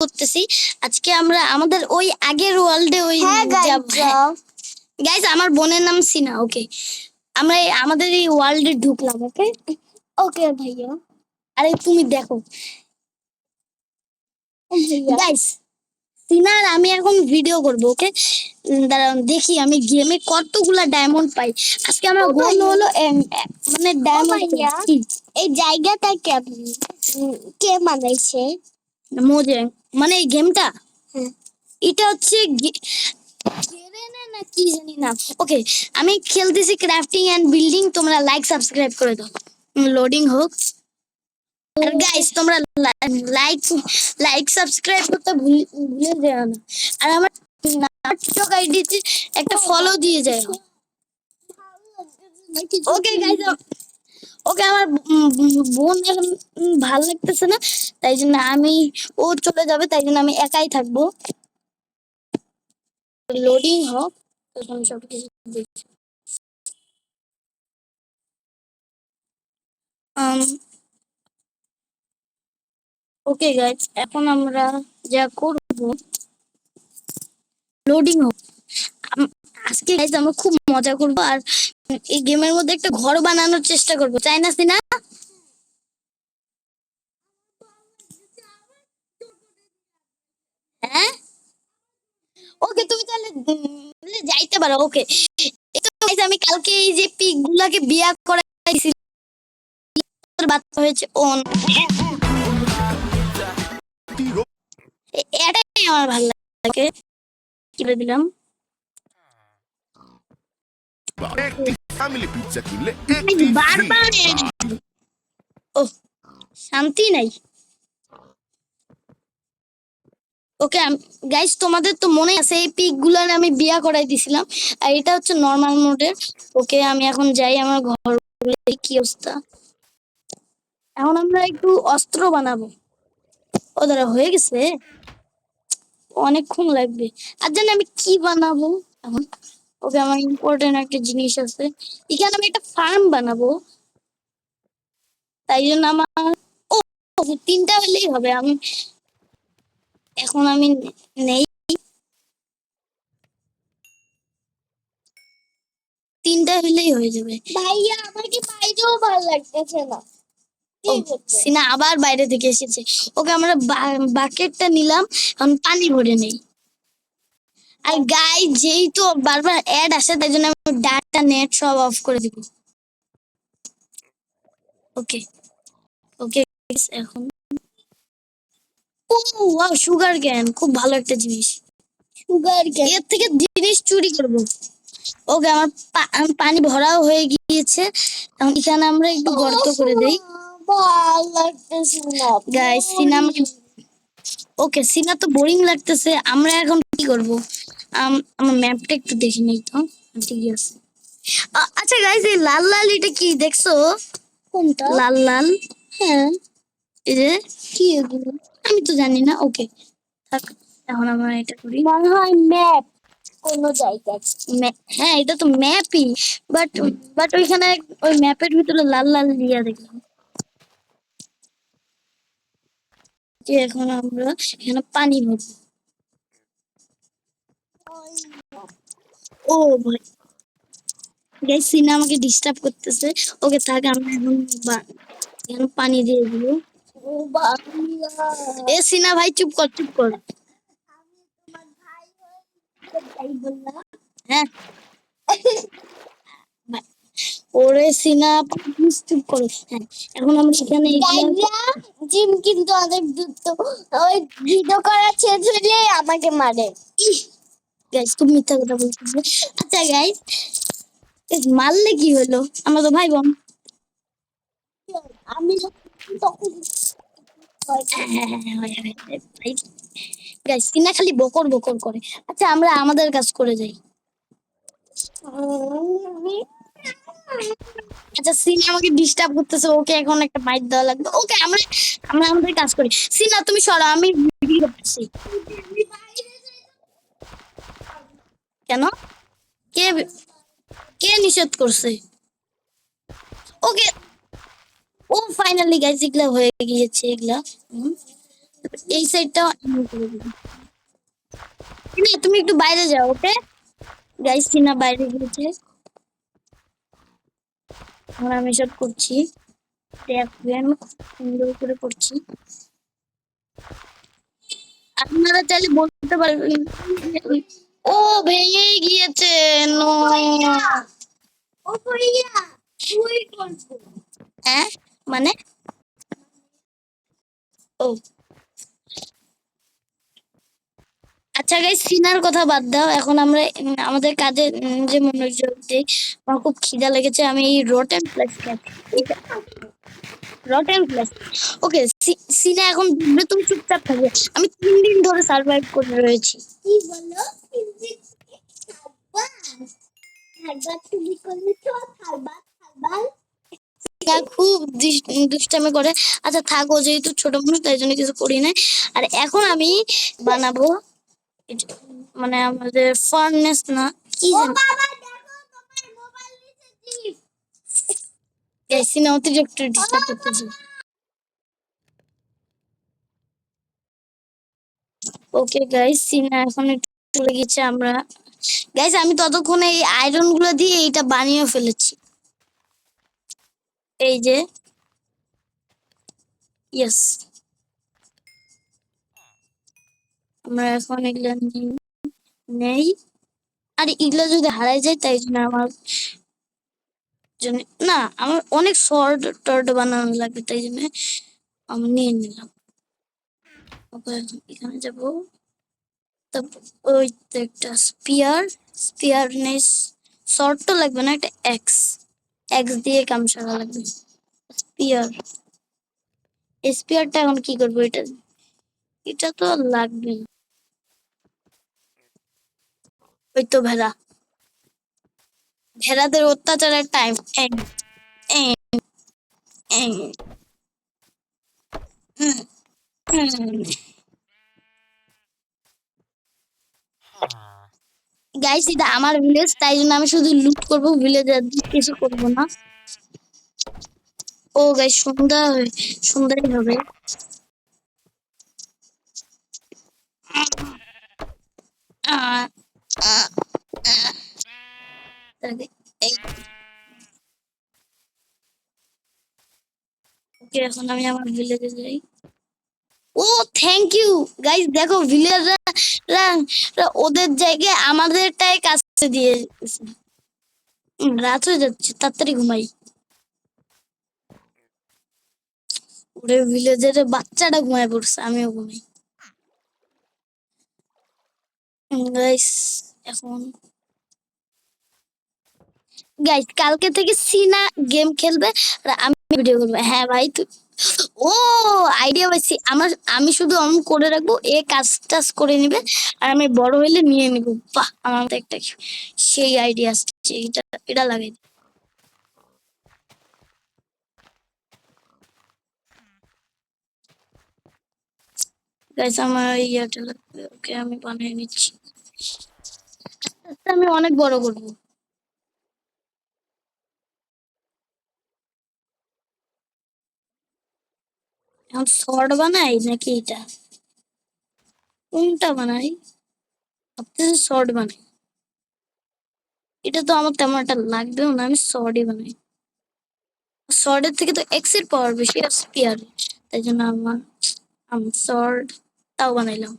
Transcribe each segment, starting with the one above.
করতেছি। আজকে আমরা আমাদের ওই আগের ওয়ার্ল্ডে ওই গাইস আমার বোনের নাম সিনা। ওকে, আমরা আমাদের এই ওয়ার্ল্ডে ঢুকলাম। ওকে ওকে ভাইয়া। আরে তুমি দেখো গাইস, সিনা আর আমি এখন ভিডিও করবো। ওকে দাঁড়ান দেখি আমি গেমে কতগুলা ডায়মন্ড পাই। আজকে আমার গোল হলো মানে ডায়মন্ড। এই জায়গাটা কে বানাইছে? মোজে মানে এই গেমটা হ্যাঁ। এটা হচ্ছে না কি জানি না। ওকে আমি খেলতেছি ক্রাফটিং এন্ড বিল্ডিং। তোমরা লাইক সাবস্ক্রাইব করে দাও। লোডিং হোক। আর গাইস তোমরা লাইক লাইক সাবস্ক্রাইব করতে ভুলে যেও না। আর আমার টিকটক আইডিতে একটা ফলো দিয়ে যায়। ওকে গাইস, ওকে আমার বোন এখন ভালো লাগতেছে না, তাই জন্য আমি ও চলে যাবে, তাই জন্য আমি একাই থাকবো। লোডিং হোক তখন সবকিছু দেখি। ওকে গাইস, এখন আমরা যা করব লোডিং হোক। আজকে গাইস আমরা খুব মজা করব আর এই গেমের মধ্যে একটা ঘর বানানোর চেষ্টা করব, চাই না সিনা? হ্যাঁ ওকে তুমি তাহলে যাইতে পারো। ওকে আমি কালকে এই যে পিগ গুলাকে বিয়া করাইছি, বাচ্চা হয়েছে ওন, এটাই আমার ভালো লাগে। কি করে দিলাম ফ্যামিলি পিৎজা কিনলে বারবার ও শান্তি নাই। ওকে গাইস তোমাদের তো মনে আছে এই পিক গুলার আমি বিয়া করাই দিছিলাম, আর এটা হচ্ছে নর্মাল মোডের। ওকে আমি এখন যাই আমার ঘর, কি অবস্থা। এখন আমরা একটু অস্ত্র বানাবো। ও দাঁড়া হয়ে গেছে, অনেকক্ষণ লাগবে। আর জানি আমি কি বানাবো এখন। ওকে আমার ইম্পর্টেন্ট একটা জিনিস আছে, এখানে আমি একটা ফার্ম বানাবো। তাই জন্য আমার ও 3টা হলেই হবে। আমি এখন আমি নেই, 3টা হলেই হয়ে যাবে। ভাইয়া আমাকে বাইরেও ভালো লাগতেছে না। সিনা আবার বাইরে থেকে এসেছে। ওকে আমরা বাকেটটা নিলাম, এখন পানি ভরে নেই। আর গাই যেই তো বারবার অ্যাড আসে, তাই জন্য আমি ডাটা নেট সব অফ করে দিব। ওকে ওকে এখন ও ওয়াও সুগার ক্যান খুব ভালো একটা জিনিস। সুগার কেন? এর থেকে জিনিস চুরি করব। ওকে আমার পানি ভরাও হয়ে গিয়েছে। এখন এখানে আমরা একটু গর্ত করে দেই। ভালো লাগতেছে না গাইস সিনা আমাকে ওকে সিনা তো বোরিং লাগতেছে, আমরা এখন কি করব? আমার ম্যাপটা একটু দেখে নেই তো। ঠিক আছে আচ্ছা গাইস এই লাল লাল এটা কি দেখছো? কোনটা? লাল লাল হ্যাঁ। এই যে কি এগুলো? আমি তো জানি না। ওকে থাক, এখন আমরা এটা করি। মনে হয় ম্যাপ কোনো জায়গা। হ্যাঁ এটা তো ম্যাপই, বাট বাট ওইখানে ওই ম্যাপের ভিতরে লাল লাল দিয়া দেখলাম। যে এখন আমরা এখানে পানি ভরবো। ও ভাই গাইস সিনা আমাকে ডিস্টার্ব করতেছে। ওকে থাক আমরা এখন এখন পানি দিয়ে দিব। ও ভাইয়া এ সিনা ভাই চুপ কর চুপ কর। তাই বললা? হ্যাঁ ভাই, ওরে সিনা প্লিজ চুপ করো। হ্যাঁ এখন আমরা সেখানে গাইয়া জিম কিন্তু অনেক দ্রুত। ওই ভিডিও করা শেষ হলে আমাকে মারে। গাইস তুমি মিথ্যা কথা বলতেছো। আচ্ছা গাইস মারলে কি হলো, আমরা তো ভাই বোন। আমি তখন গাইস সিনা খালি বকর বকর করে। আচ্ছা আমরা আমাদের কাজ করে যাই। আচ্ছা সিনা আমাকে ডিস্টার্ব করতেছে, ওকে এখন একটা বাইট দেওয়া লাগবে। ওকে আমরা আমরা আমাদের কাজ করি। সিনা তুমি সরো, আমি ভিডিও করতেছি। কেন? কে কে নিষেধ করছে? ওকে ও ফাইনালি গাইস এগুলা হয়ে গিয়েছে এগুলা। এই সাইডটাও আমি করে দিবো। না, তুমি একটু বাইরে যাও, ওকে? গাইস, সিনা বাইরে গিয়েছে, আমরা আমি সব করছি, দেখবেন খুব সুন্দর করে করছি। আপনারা চাইলে বলতে পারবেন। ও, ভেঙে গিয়েছে। নো। ও ভাইয়া তুই করবো হ্যাঁ, মানে ও আচ্ছা গাইস, সিনার কথা বাদ দাও, এখন আমরা আমাদের কাজে যে মনোযোগ দিই। আমার খুব খিদা লেগেছে, আমি এই রটেন ফ্লেক্স খাচ্ছি। Rotten flakes. ওকে, সিনা এখন দেখবে, তুমি চুপচাপ থাকবে। আমি 3 দিন ধরে সার্ভাইভ করে রয়েছি। কি বলো খাবার তুমি করলে তো খাবার সিনা খুব দুষ্টামি করে। আচ্ছা থাকো, যেহেতু ছোট মানুষ তাই জন্য কিছু করি না। আর এখন আমি বানাবো মানে আমাদের ফার্নেস না কি ও জানি। বাবা দেখো তোমার মোবাইল নিচে টিপ সিনা অতিরিক্ত ডিস্টার্ব করতেছে। ওকে গাইস, সিনা এখন একটু চলে গেছে। আমরা গাইস, আমি ততক্ষণে এই আয়রন গুলো দিয়ে এইটা বানিয়ে ফেলেছি। এই যে, ইয়েস, আমরা এখন এগুলা নেই। আর এগুলা যদি হারাই যায় তাই জন্য আমার জন্য না, আমার অনেক শর্ট টর্ট বানানো লাগবে, তাই জন্য আমি নিয়ে নিলাম। ওকে, এখন এখানে যাবো। তারপর ওই তো একটা স্পিয়ার নেই, শর্ট তো লাগবে না, একটা এক্স এক্স দিয়ে কাম সারা লাগবে। স্পিয়ার, স্পিয়ারটা এখন কি করবো? এটা এটা তো লাগবে না। ওই তো ভেড়া, ভেড়াদের অত্যাচারের টাইম। গাইস, এটা আমার ভিলেজ, তাই জন্য আমি শুধু লুট করবো, ভিলেজে কিছু করবো না। ও গাইস, সুন্দরই হবে। আহ, আহ, তাহলে এই okay, এখন আমি আমার ভিলেজে যাই। ও, থ্যাংক ইউ গাইস, দেখো ভিলেজাররা ওদের জায়গায় আমাদেরটাই কাছে দিয়ে গেছে। রাত হয়ে যাচ্ছে, তাড়াতাড়ি ঘুমাই। ওরে ভিলেজের বাচ্চাটা ঘুমায় পড়ছে, আমিও ঘুমাই। গাইস, এখন গাইস, কালকে থেকে সিনা গেম খেলবে আর আমি ভিডিও করবো। হ্যাঁ ভাই, তুই ও আইডিয়া পাইছি আমার। আমি শুধু অন করে রাখবো, এ কাজ টাজ করে নিবে আর আমি বড় হইলে নিয়ে নিব। বাহ, আমার তো একটা সেই আইডিয়া আসছে, এটা এটা লাগাই। গাইস, আমার ইয়াটা লাগবে, ওকে আমি বানিয়ে নিচ্ছি। আমি অনেক বড় করবো। এখন শর্ট বানাই নাকি এটা, কোনটা বানাই? ভাবতেছি শর্ট বানাই। এটা তো আমার তেমন একটা লাগবেও না, আমি শর্টই বানাই। শর্টের থেকে তো এক্স এর পাওয়ার বেশি আর স্পিয়ার, তাই জন্য আমি শর্ট তাও বানাইলাম।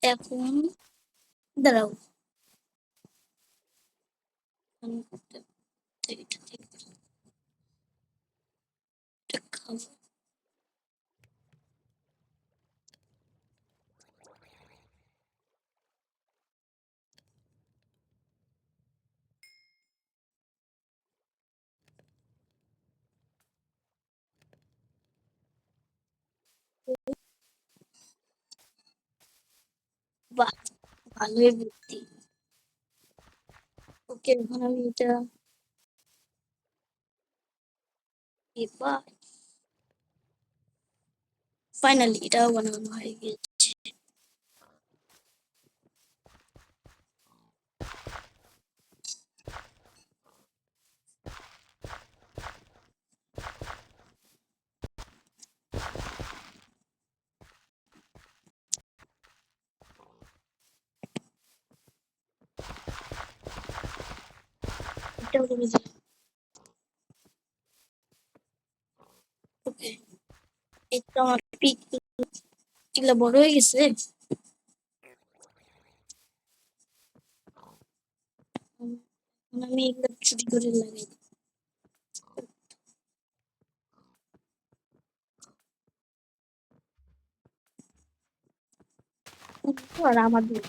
এখন দাঁড়াও, এটা খাবো। বাহ, ভালোই বুদ্ধি। ওকে, এখন আমি এটা এবার ফাইনালি এটাও বানানো হয়ে গেছে। এটাও করে দিলাম। ওকে, এই তো আমার পিক গুলো বড় হয়ে গেছে। আমি এগুলো চুরি করে লাগাই দিই। আর আমাদের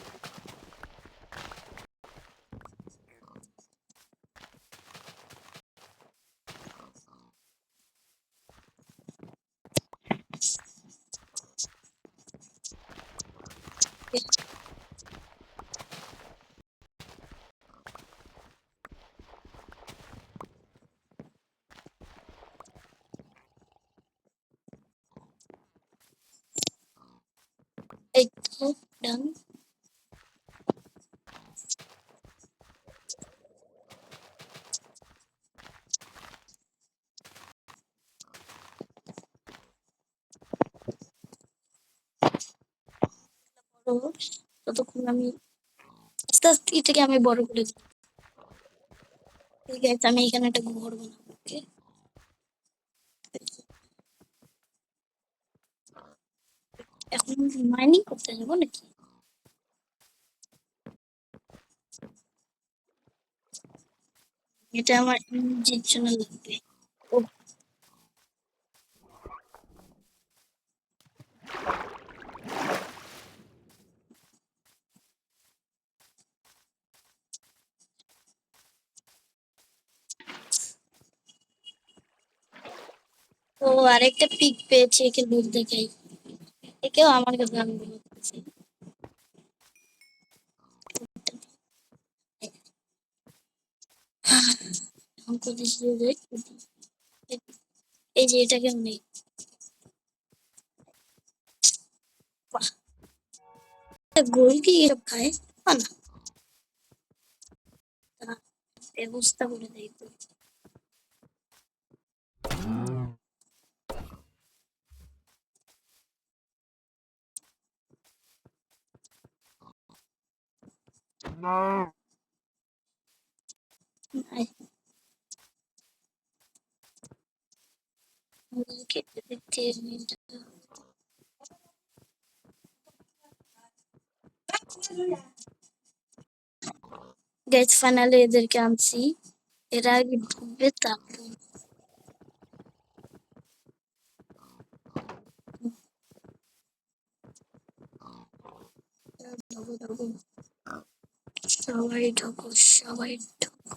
এই তো ডান। ততক্ষণ আমি আস্তে আস্তে এটাকে আমি বড় করে দিই। ঠিক আছে, আমি এখানে একটা ঘর বানাবো। ওকে, এখন মাইনিং করতে যাবো নাকি? এটা আমার নিজের জন্য লাগবে। ও ও, আরেকটা পিক পেয়েছে, একে লোক দেখাই। একেও আমার কাছে আমি বলতেছি। এখন কোথায় ছিল রে? এই যে এটাকে নেই। গরু কি এসব খায়? না, না, ব্যবস্থা করে দেয় তো। আয়, ওদেরকে দেখতে গাইস, ফাইনালি এদেরকে আনছি। এরা আগে ঢুকবে, তারপর ঢুকো, ঢুকো। সবাই ঢুকো, সবাই ঢুকো।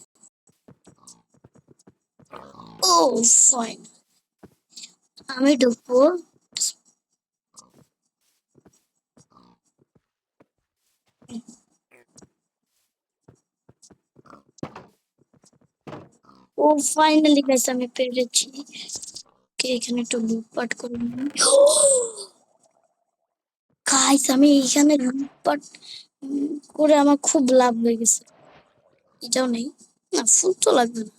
ও ফাইন, আমি ঢুকবো। ও ফাইনালি গাইস, আমি পেরেছি। কে এখানে একটু লুটপাট করে নিই। গাইস, আমি এখানে লুটপাট করে আমার খুব লাভ হয়ে গেছে। এটাও নেই, না ফুল তো লাগবে না।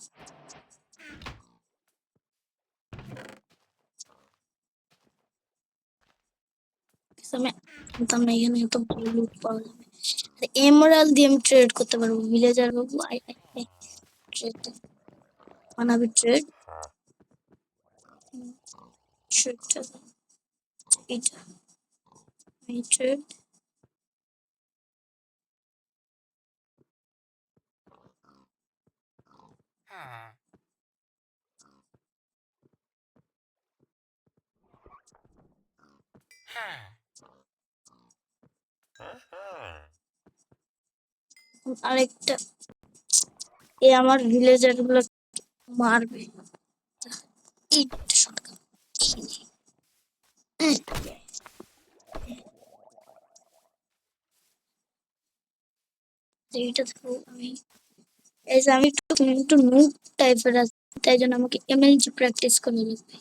Guys, আমি জানতাম না এখানে এত ভালো লুট পাওয়া যাবে। এমরাল্ড দিয়ে আমি ট্রেড করতে পারবো। Villager Babu, I I I, trade বানাবি, ট্রেড ট্রেডটা এটা, এই ট্রেড। আরেকটা, এ আমার ভিলেজার গুলো মারবে। এইটা শটগান, এইটা থেকে আমি এই যে আমি একটু একটু নুব টাইপের আছি, তাই জন্য আমাকে এমএলজি প্র্যাকটিস করে লাগবে।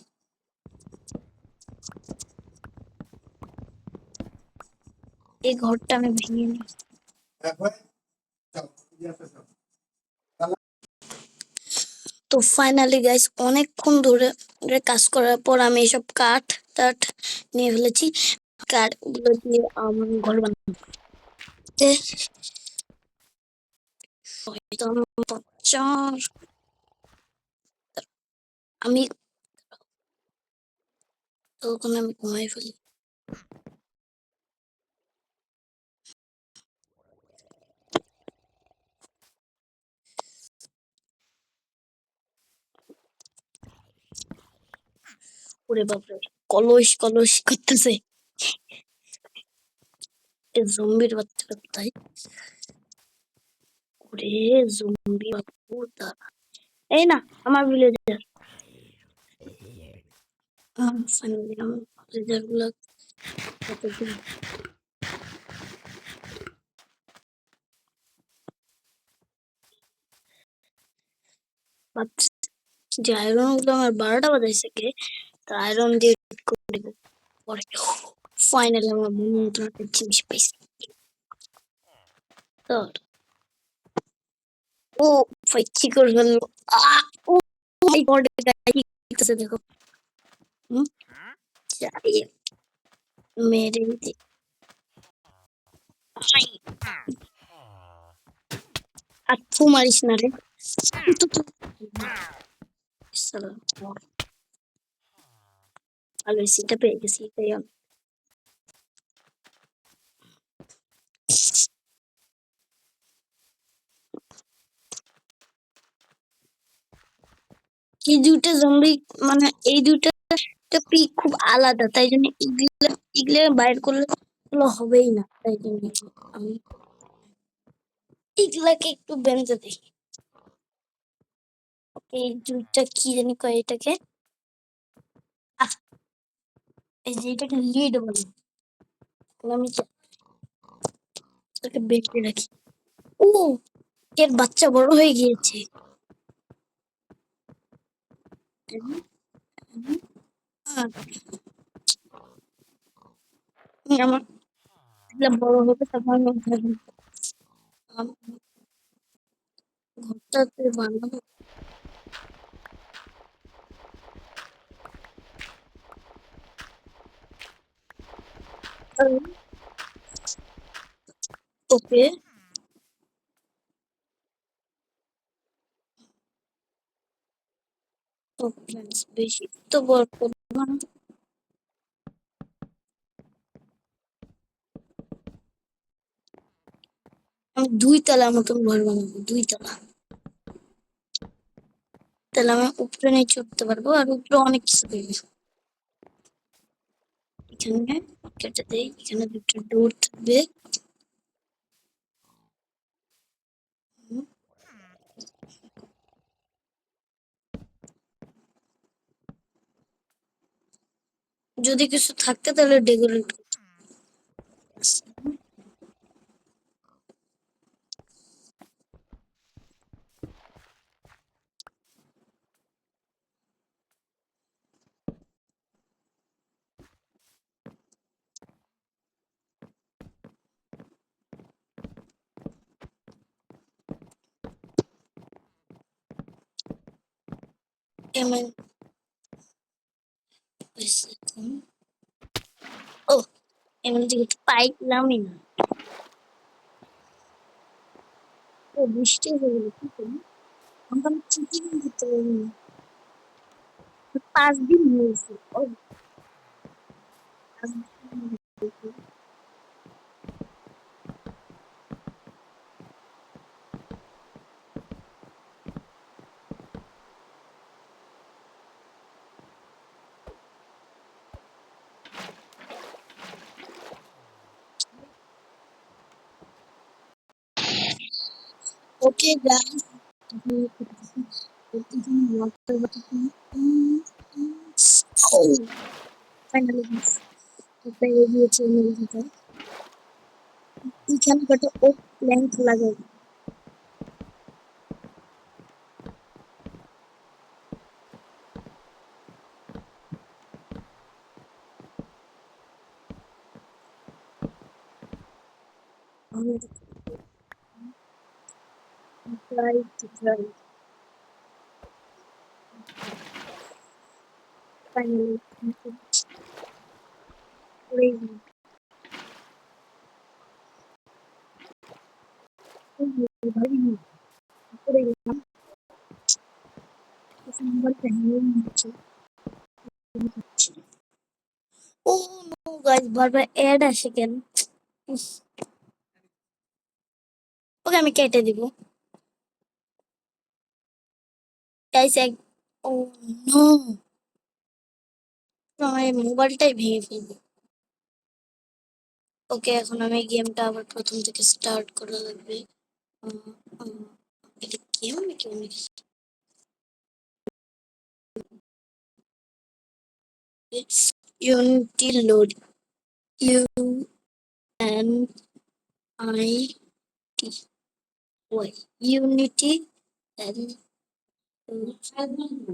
এই ঘরটা আমি ভেঙে নিই। তো ফাইনালি গাইস, অনেকক্ষণ ধরে কাজ করার পর আমি এসব কাঠ টাঠ নিয়ে ফেলেছি। কাঠ গুলো দিয়ে আমার ঘর বানাতে শয়তান বাচ্চার। আমি তখন আমি ঘুমাই ফেলি। ওরে বাপরে, কলস কলস করতেছে। এ জম্বির বাচ্চাটা কোথায়? ওরে জম্বি বাপু দাঁড়া। এই না আমার ভিলেজার। ফাইনালি আমার ভিলেজার গুলো কতদিন পাচ্ছি। যে আয়রন গুলো আমার 12টা বাজাইছে কে, তো আয়রন দিয়ে করে দেবো পরে। ফাইনালি আমার মনের মতন একটা জিনিস পাইছি। তো ও ফাইছি করে ফেললো। ও মাই গড, এটা কি করতেছে দেখো। হুম, যাই মেরে দে। আই, আর ফু মারিস না রে। তো তো সালা, ভালো সিটা পেয়ে গেছি, এটাই অনেক। এই দুইটা জম্বি, মানে এই দুইটা পিক খুব আলাদা, তাই জন্য এগুলো এগুলো বাইর করলে এগুলো হবেই না, তাই জন্য আমি এগুলাকে একটু বেঁধে দিই। এই দুইটা কি জানি কয় এটাকে, আহ, এই যে এটাকে লিড বলে। তাহলে আমি এটাকে বেঁধে রাখি। ও, এর বাচ্চা বড় হয়ে গিয়েছে। আহ, আমার এগুলা বড় হবে তখন আমি ঘরটাতে বানাবো। ওকে, তো friends, বেশি তো বড় করবো না। আমি 2 তলা মতন ঘর বানাবো, 2 তলা। তাহলে আমি উপরে নিচে উঠতে পারবো, আর উপরে অনেক কিছু পাইবো। এখানে কেটে দেই, এখানে দুটো ডোর থাকবে। হুম, যদি কিছু থাকতে তাহলে ডেকোরেট। এমন ও, এমন দিকে পাইলামই না। ও বৃষ্টি হয়ে গেল, কি করি? আমরা চিকেন করতে পারি না। 5 দিন হয়েছে। ও, 5 দিন হয়েছে। ওকে গাইস, ফাইনালি পেয়ে গিয়েছি মেরে দিতে। এখানে কটা ওক প্ল্যাঙ্ক লাগাই। I'm try to try. Finally, crazy. Oh no guys, বারবার অ্যাড আসে কেন? ওকে আমি কেটে দিব গাইস। ও নো, আমার মোবাইলটাই ভেঙে ফেলবো। ওকে, এখন আমি গেমটা আবার প্রথম থেকে স্টার্ট করা লাগবে। উম, উম, এটা গেম নাকি অন্য কিছু? Unity load, U N I T Y, unity N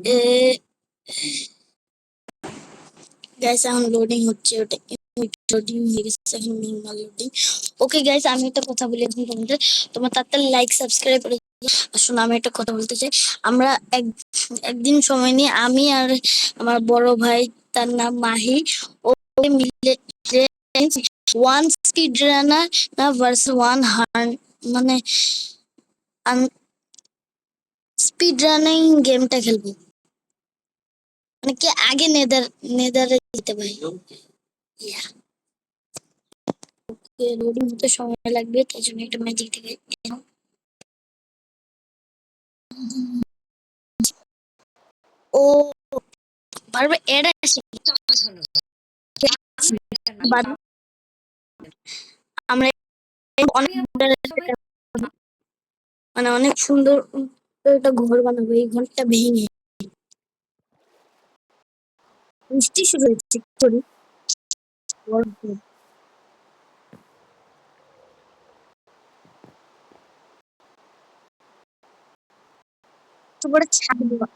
A. Guys এখন লোডিং হচ্ছে, ওটা লোডিং হয়ে গেছে, এখন নর্মাল লোডিং। ওকে গাইস, আমি একটা কথা বলি এখন তোমাদের, তোমার তাড়াতাড়ি লাইক সাবস্ক্রাইব করে দিও। আসলে আমি একটা কথা বলতে চাই। আমরা একদিন সময় নিয়ে আমি আর আমার বড় ভাই, তার নাম মাহি, ও মিলে ওয়ান স্পিড রানার না ভার্সেস ওয়ান হার্ন, মানে স্পিড রানিং গেমটা খেলবো। মানে কে আগে নেদারে যেতে পারি। লোডিং হতে সময় লাগবে, তাই জন্য একটা ম্যাজিক থেকে ও বারবার এড আসে। বাদ- আমরা অনেক মানে অনেক সুন্দর একটা ঘর বানাবো, এই ঘরটা ভেঙে বৃষ্টি শুরু হয়েছে করি তারপরে ছাদ দেওয়া।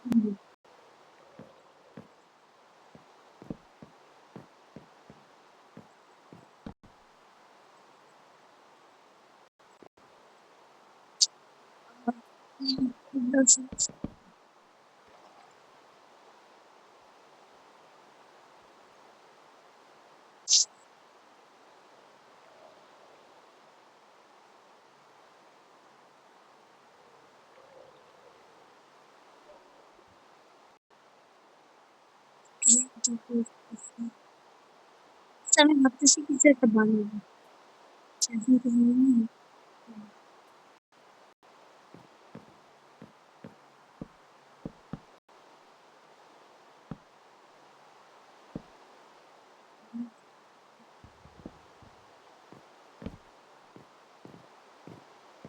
আমি ভাবতেছি কিছু একটা বানাবো।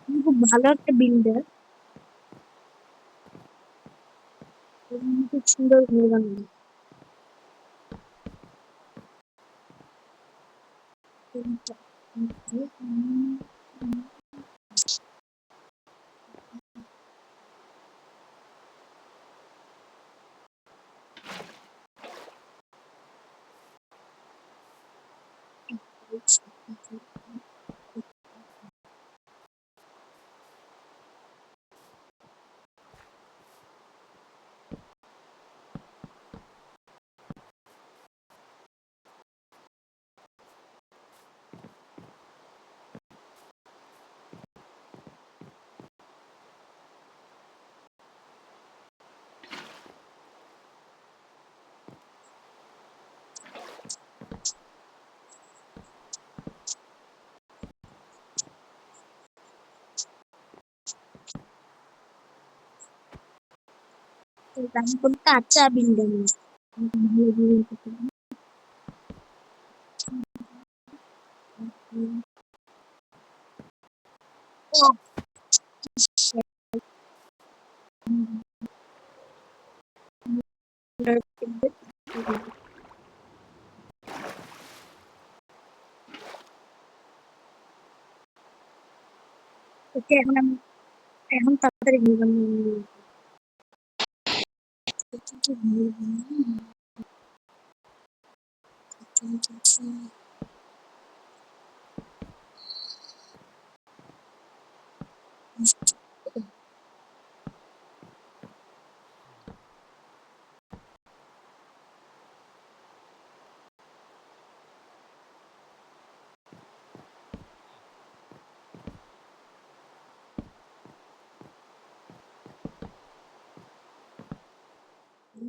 আমি খুব ভালো একটা বিল্ডার, খুব সুন্দর ঘর বানাবো। আমি কোনো কাঁচা বিল্ডার না, ভালো build করতে পারি। ওকে, এখন তাড়াতাড়ি ঘর বানিয়ে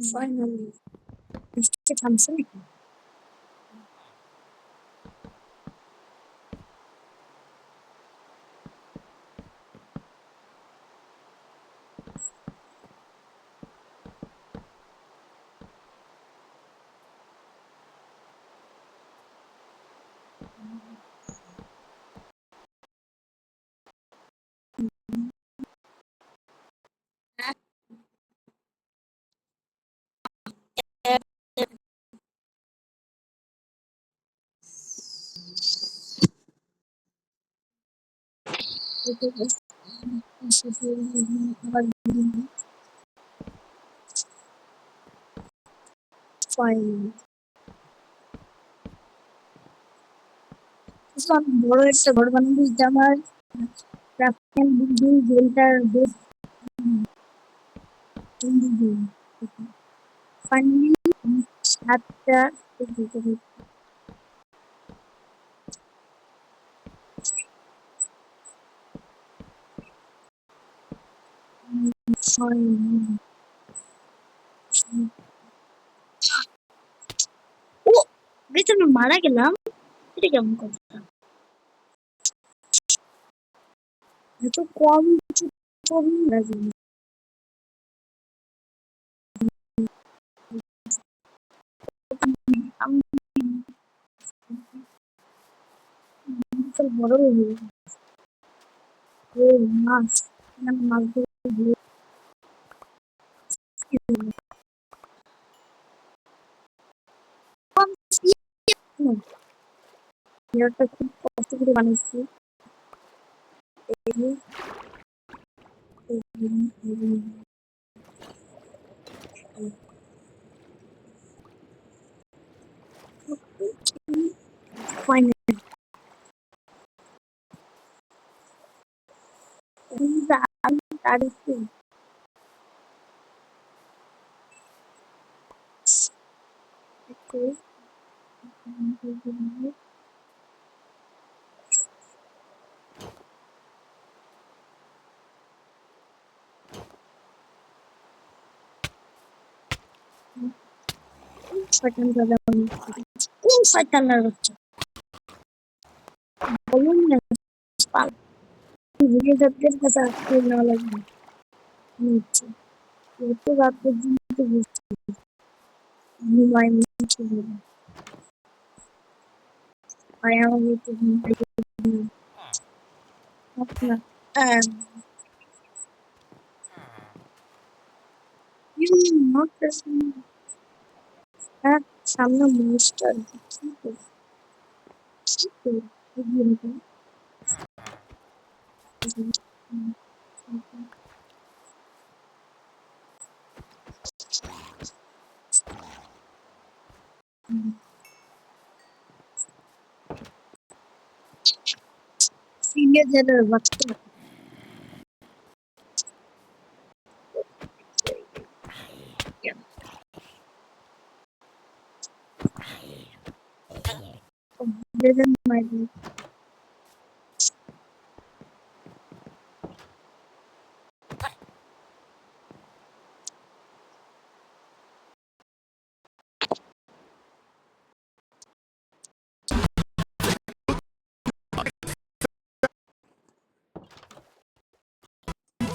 ফাইনালি বৃষ্টি থামছে নাকি? ফাইনালি আমি বড় একটা ঘর বানাবো, এটা আমার ক্রাফটিং বিল্ডিং গেমটার বেস্ট বিল্ডিং। ফাইনালি সাতটা ও বেতন মারা গেলাম, এটা কেমন কথা? এত কম কিছু কম লাগে না। আমি তো বড় হয়ে গেলাম। ও মাছ, আমি মাছ ধরে ভিডিওটা খুব কষ্ট করে বানিয়েছি। ফাইনালি আমি তারিখে শয়তান দাদা কোন শয়তানের বাচ্চা বলুন না, পাল ভিডিও যাদের কথা আজকে না লাগবে নিচ্ছে এত রাত পর্যন্ত ঘুমাই নিচ্ছে ভাই আমাকে একটু ঘুম থেকে আপনার হ্যাঁ সামনে মনস্টার সিনিয়র বাচ্চা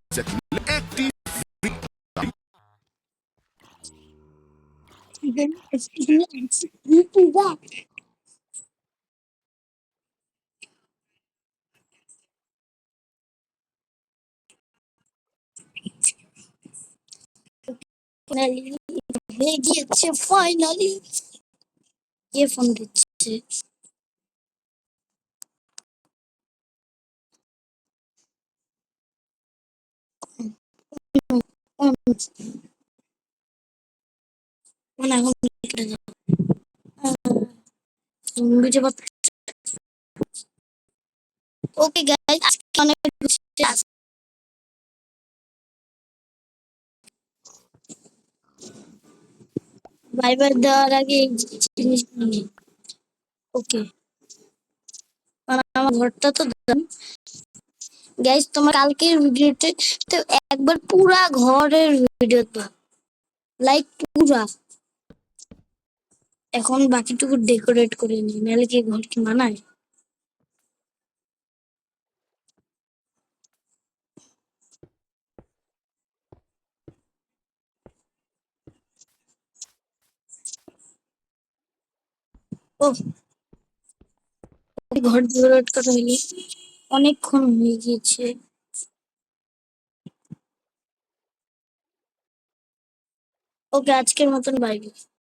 পিৎজা কিনলে একটি হয়ে গিয়েছে ফাইনালি কে ফোন দিচ্ছে এখন কেটে যাও বুঝে পাচ্ছি ওকে গাইস আজকে অনেক বাই বাই দেওয়ার আগে এই জিনিস নিয়ে ওকে আমার ঘরটা তো গাইস তোমার কালকের ভিডিওতে তো একবার পুরা ঘরের ভিডিও তো লাইক পুরা। এখন বাকিটুকু ডেকোরেট করে নিই, নাহলে কি ঘর কি মানায়? ও, ঘর ডেকোরেট করা হয়নি, অনেকক্ষণ হয়ে গিয়েছে। ওকে, আজকের মতন বাই।